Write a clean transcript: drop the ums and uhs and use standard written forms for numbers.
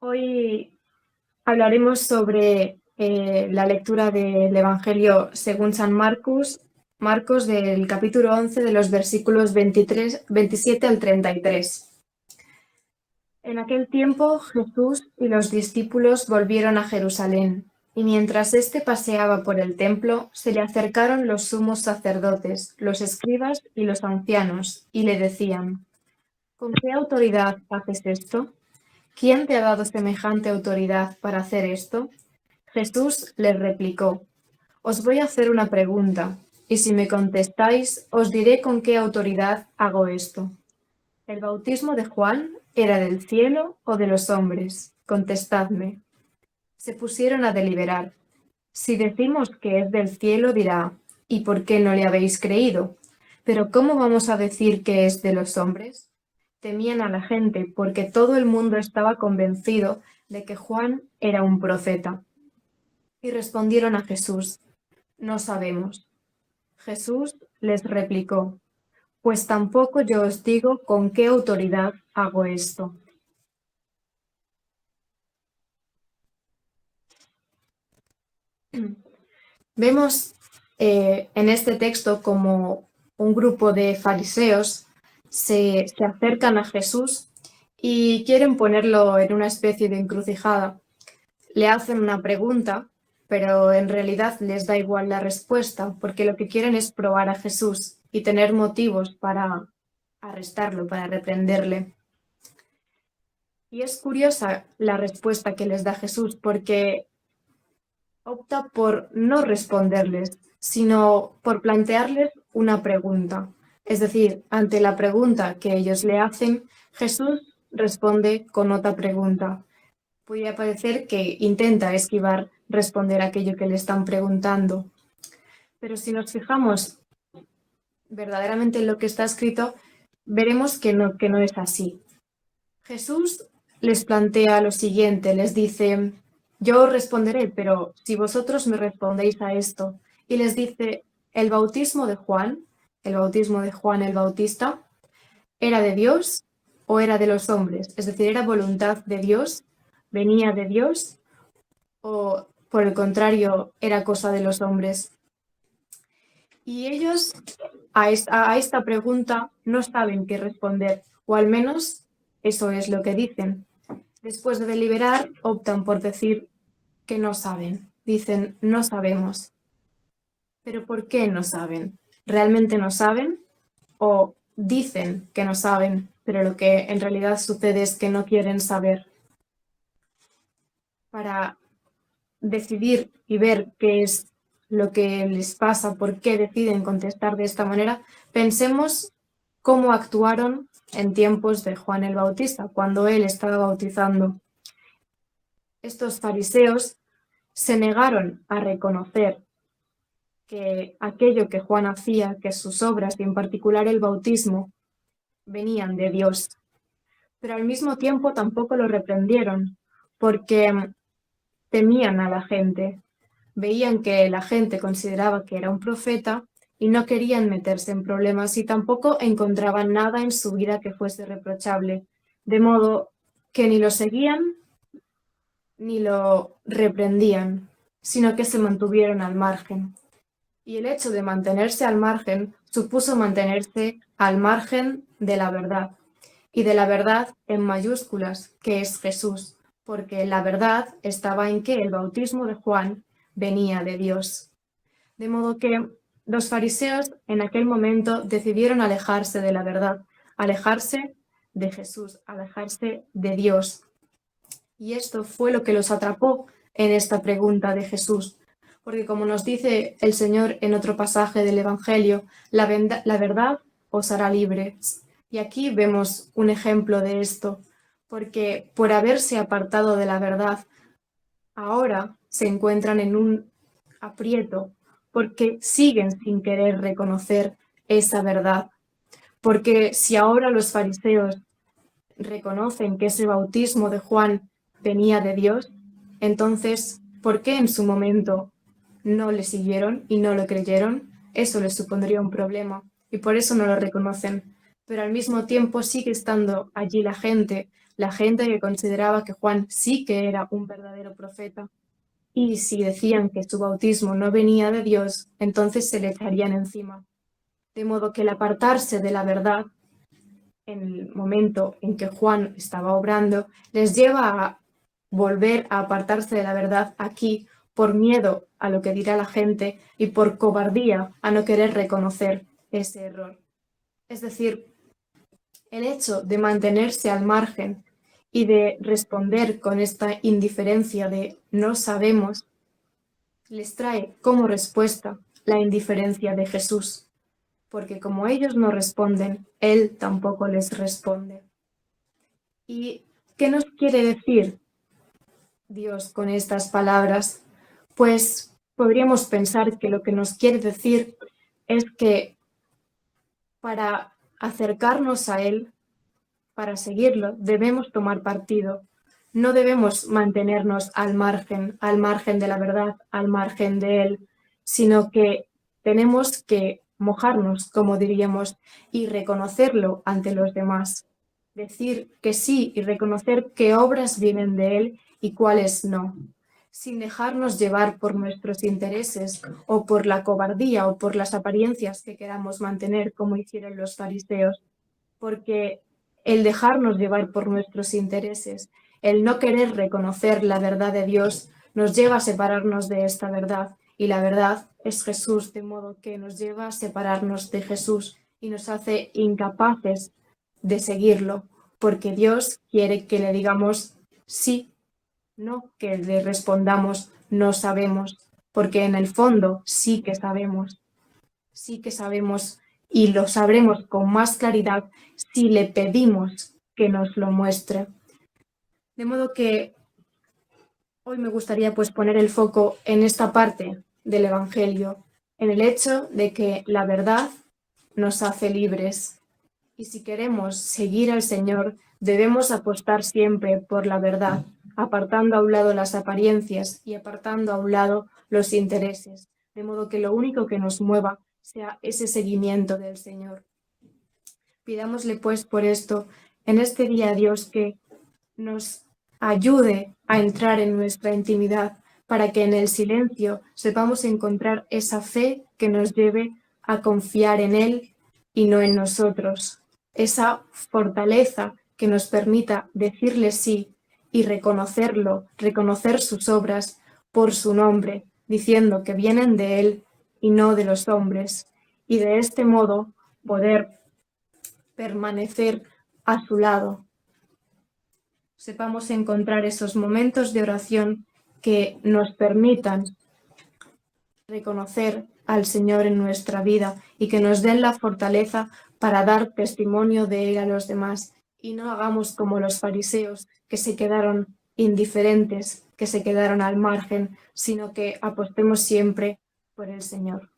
Hoy hablaremos sobre la lectura del Evangelio según San Marcos del capítulo 11 de los versículos 27 al 33. En aquel tiempo Jesús y los discípulos volvieron a Jerusalén, y mientras éste paseaba por el templo, se le acercaron los sumos sacerdotes, los escribas y los ancianos, y le decían: ¿Con qué autoridad haces esto? ¿Quién te ha dado semejante autoridad para hacer esto? Jesús les replicó: Os voy a hacer una pregunta, y si me contestáis, os diré con qué autoridad hago esto. ¿El bautismo de Juan era del cielo o de los hombres? Contestadme. Se pusieron a deliberar. Si decimos que es del cielo, dirá: ¿y por qué no le habéis creído? Pero ¿cómo vamos a decir que es de los hombres? Temían a la gente porque todo el mundo estaba convencido de que Juan era un profeta. Y respondieron a Jesús: No sabemos. Jesús les replicó: Pues tampoco yo os digo con qué autoridad hago esto. Vemos en este texto como un grupo de fariseos se acercan a Jesús y quieren ponerlo en una especie de encrucijada. Le hacen una pregunta, pero en realidad les da igual la respuesta, porque lo que quieren es probar a Jesús y tener motivos para arrestarlo, para reprenderle. Y es curiosa la respuesta que les da Jesús, porque opta por no responderles, sino por plantearles una pregunta. Es decir, ante la pregunta que ellos le hacen, Jesús responde con otra pregunta. Podría parecer que intenta esquivar responder aquello que le están preguntando, pero si nos fijamos verdaderamente en lo que está escrito, veremos que no es así. Jesús les plantea lo siguiente, les dice: yo os responderé, pero si vosotros me respondéis a esto, y les dice: el bautismo de Juan el Bautista, ¿era de Dios o era de los hombres? Es decir, ¿era voluntad de Dios? ¿Venía de Dios? ¿O por el contrario, era cosa de los hombres? Y ellos a esta pregunta no saben qué responder, o al menos eso es lo que dicen. Después de deliberar, optan por decir que no saben. Dicen: no sabemos. ¿Pero por qué no saben? ¿Realmente no saben? ¿O dicen que no saben, pero lo que en realidad sucede es que no quieren saber? Para decidir y ver qué es lo que les pasa, por qué deciden contestar de esta manera, pensemos cómo actuaron en tiempos de Juan el Bautista, cuando él estaba bautizando. Estos fariseos se negaron a reconocer que aquello que Juan hacía, que sus obras y en particular el bautismo, venían de Dios. Pero al mismo tiempo tampoco lo reprendieron, porque temían a la gente. Veían que la gente consideraba que era un profeta y no querían meterse en problemas y tampoco encontraban nada en su vida que fuese reprochable, de modo que ni lo seguían ni lo reprendían, sino que se mantuvieron al margen. Y el hecho de mantenerse al margen supuso mantenerse al margen de la verdad, y de la verdad en mayúsculas, que es Jesús, porque la verdad estaba en que el bautismo de Juan venía de Dios. De modo que los fariseos en aquel momento decidieron alejarse de la verdad, alejarse de Jesús, alejarse de Dios. Y esto fue lo que los atrapó en esta pregunta de Jesús, porque como nos dice el Señor en otro pasaje del Evangelio, la verdad os hará libres. Y aquí vemos un ejemplo de esto, porque por haberse apartado de la verdad, ahora se encuentran en un aprieto, porque siguen sin querer reconocer esa verdad. Porque si ahora los fariseos reconocen que ese bautismo de Juan venía de Dios, entonces, ¿por qué en su momento no le siguieron y no lo creyeron? Eso les supondría un problema y por eso no lo reconocen. Pero al mismo tiempo sigue estando allí la gente la gente que consideraba que Juan sí que era un verdadero profeta. Y si decían que su bautismo no venía de Dios, entonces se le echarían encima. De modo que el apartarse de la verdad, en el momento en que Juan estaba obrando, les lleva a volver a apartarse de la verdad aquí por miedo a lo que dirá la gente y por cobardía a no querer reconocer ese error. Es decir, el hecho de mantenerse al margen y de responder con esta indiferencia de no sabemos, les trae como respuesta la indiferencia de Jesús, porque como ellos no responden, Él tampoco les responde. ¿Y qué nos quiere decir Dios con estas palabras? Pues podríamos pensar que lo que nos quiere decir es que para acercarnos a Él, para seguirlo, debemos tomar partido. No debemos mantenernos al margen de la verdad, al margen de Él, sino que tenemos que mojarnos, como diríamos, y reconocerlo ante los demás. Decir que sí y reconocer qué obras vienen de Él y cuáles no, sin dejarnos llevar por nuestros intereses o por la cobardía o por las apariencias que queramos mantener, como hicieron los fariseos, porque el dejarnos llevar por nuestros intereses, el no querer reconocer la verdad de Dios, nos lleva a separarnos de esta verdad. Y la verdad es Jesús, de modo que nos lleva a separarnos de Jesús y nos hace incapaces de seguirlo, porque Dios quiere que le digamos sí, no que le respondamos no sabemos, porque en el fondo sí que sabemos y lo sabremos con más claridad si le pedimos que nos lo muestre. De modo que hoy me gustaría pues poner el foco en esta parte del Evangelio, en el hecho de que la verdad nos hace libres. Y si queremos seguir al Señor, debemos apostar siempre por la verdad, apartando a un lado las apariencias y apartando a un lado los intereses, de modo que lo único que nos mueva sea ese seguimiento del Señor. Pidámosle pues por esto en este día a Dios que nos ayude a entrar en nuestra intimidad para que en el silencio sepamos encontrar esa fe que nos lleve a confiar en Él y no en nosotros, esa fortaleza que nos permita decirle sí y reconocerlo, reconocer sus obras por su nombre, diciendo que vienen de Él y no de los hombres, y de este modo poder permanecer a su lado. Sepamos encontrar esos momentos de oración que nos permitan reconocer al Señor en nuestra vida y que nos den la fortaleza para dar testimonio de Él a los demás. Y no hagamos como los fariseos que se quedaron indiferentes, que se quedaron al margen, sino que apostemos siempre por el Señor.